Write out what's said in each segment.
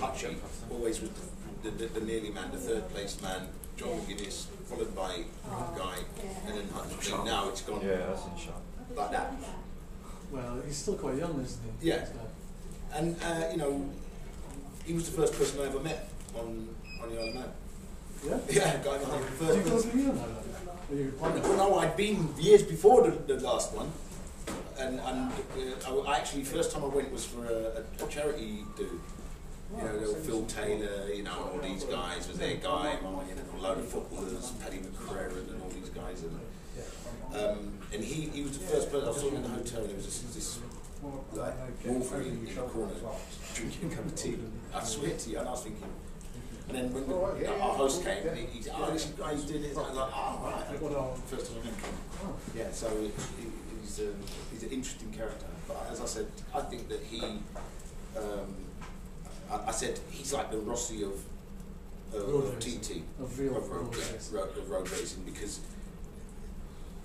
Hutchie always was the nearly man, the third place man, John McGuinness, followed by a guy, and then Hutchie. Now it's gone like that. Well, he's still quite young, isn't he? Yeah. And, you know, he was the first person I ever met on the Isle of Man. Yeah? Yeah, guy behind the first Did you go to New Zealand? Well, no, I'd been years before the last one. And I actually, first time I went was for a charity do. You know, Phil Taylor, you know, all these guys was there, Guy, Martin, and a load of footballers, Paddy McCrary and all these guys. And he was the first person, I saw him in the hotel, and he was just this like Wolverine in the corner drinking a cup of tea. I swear to you, and I was thinking. And then when our host came, and he said, "Oh, this guy's doing this," I was like, "Oh, right." First time I met him. Yeah, so he's an interesting character. But as I said, I think that he. I said he's like the Rossi of TT, of road racing, because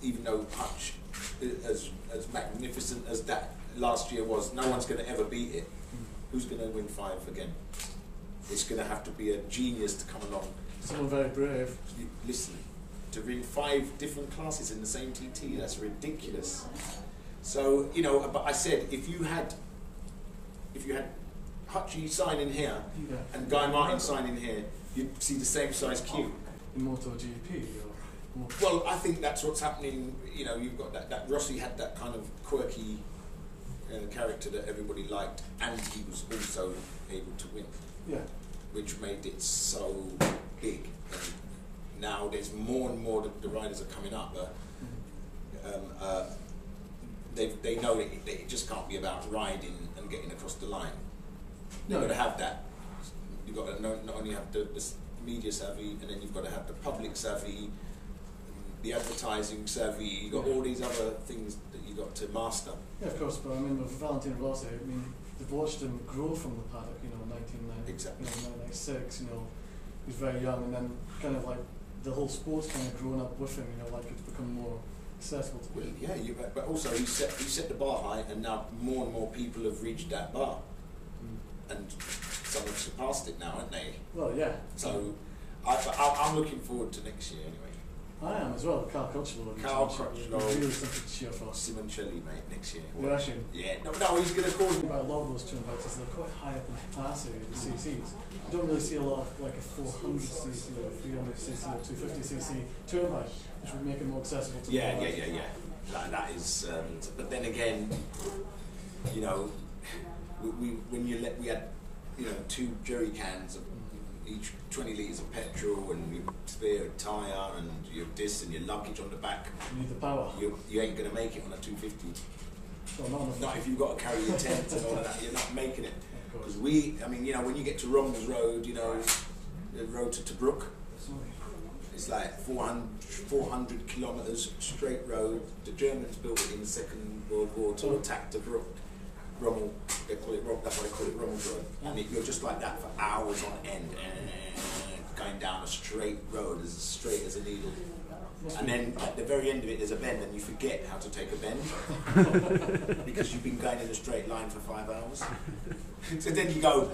even though Hutch, as magnificent as that last year was, no one's going to ever beat it. Who's going to win 5 again? It's going to have to be a genius to come along. Someone very brave. Listen, to win 5 different classes in the same TT, that's ridiculous. So, you know, but I said, if you had Hutchie sign in here and Guy Martin sign in here, you'd see the same size queue. In MotoGP? Well, I think that's what's happening. You know, you've got that Rossi had that kind of quirky character that everybody liked, and he was also able to win. Yeah. Which made it so big. And now there's more and more the riders are coming up. They know that it just can't be about riding and getting across the line. You've got to have that. You've got to not only have the media savvy, and then you've got to have the public savvy, the advertising savvy. You've got all these other things that you've got to master. Yeah, of course, but I mean, with Valentino Rossi, I mean, they've watched him grow from the paddock, you know, 1990, exactly. 1996, you know, he was very young, and then kind of like the whole sport's kind of grown up with him, you know, like it's become more accessible to people. Well, yeah, but also he set the bar high, and now more and more people have reached that bar. And some have surpassed it now, haven't they? Well, yeah. So I'm looking forward to next year anyway. I am as well. Carl Crutchlow. Really something to cheer for. Simoncelli, mate, next year. Well, actually, yeah. No, he's going to call him. About a lot of those touring bikes, they're quite high up in capacity, the CCs. You don't really see a lot of like a 400cc or 300cc or 250cc touring bike, which would make it more accessible to yeah. That is. But then again, you know. We had, you know, 2 jerry cans of each 20 litres of petrol, and your spare tyre, and your disc and your luggage on the back. You need the power. You ain't going to make it on a 250. Well, not if you've got to carry your tent and all of that. You're not making it. Because I mean, you know, when you get to Rommel's Road, you know, the road to Tobruk, it's like 400 kilometres straight road. The Germans built it in the Second World War to attack Tobruk. Rommel, that's why they call it Rommel's Road. And you're just like that for hours on end, going down a straight road as straight as a needle. And then at the very end of it, there's a bend, and you forget how to take a bend because you've been going in a straight line for 5 hours. So then you go,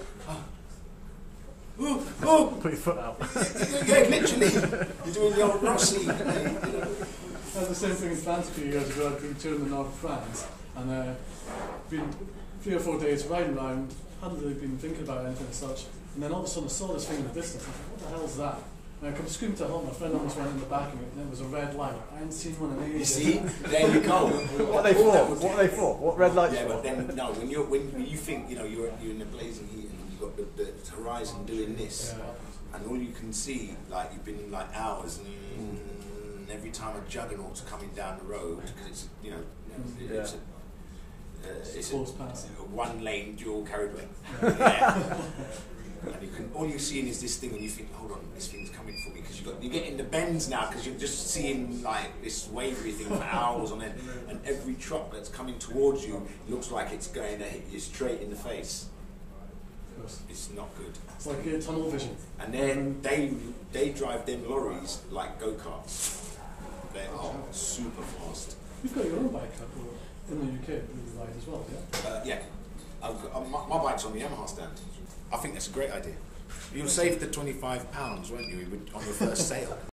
oh, put your foot out. Yeah, literally, you're doing the old Rossi. You know. That's the same thing in France a few years ago. I'd been touring the north of France, and been 3 or 4 days riding around, hadn't really been thinking about anything as such, and then all of a sudden I saw this thing in the distance, and I thought, what the hell's that? And I come screaming to help, my friend almost went in the back of it, and it was a red light. I hadn't seen one in ages. You see? There you go. What are they for? What are they for? What red lights for? Yeah, but then, no, when you think, you know, you're in the blazing heat, and you've got the horizon doing this, and all you can see, like, you've been like hours, and every time a juggernaut's coming down the road, because it's, you know, it's a 1-lane dual carriageway. And all you're seeing is this thing, and you think, hold on, this thing's coming for me, because you get in the bends now, because you're just seeing like this wavery thing for hours on end, and every truck that's coming towards you looks like it's going to hit you straight in the face. It's not good. It's like tunnel vision. And then they drive them lorries like go-karts. They are super fast. You've got your own bike in the UK, you ride as well, yeah? Yeah. my bike's on the Yamaha stand. I think that's a great idea. You'll save the £25, won't you, on your first sale?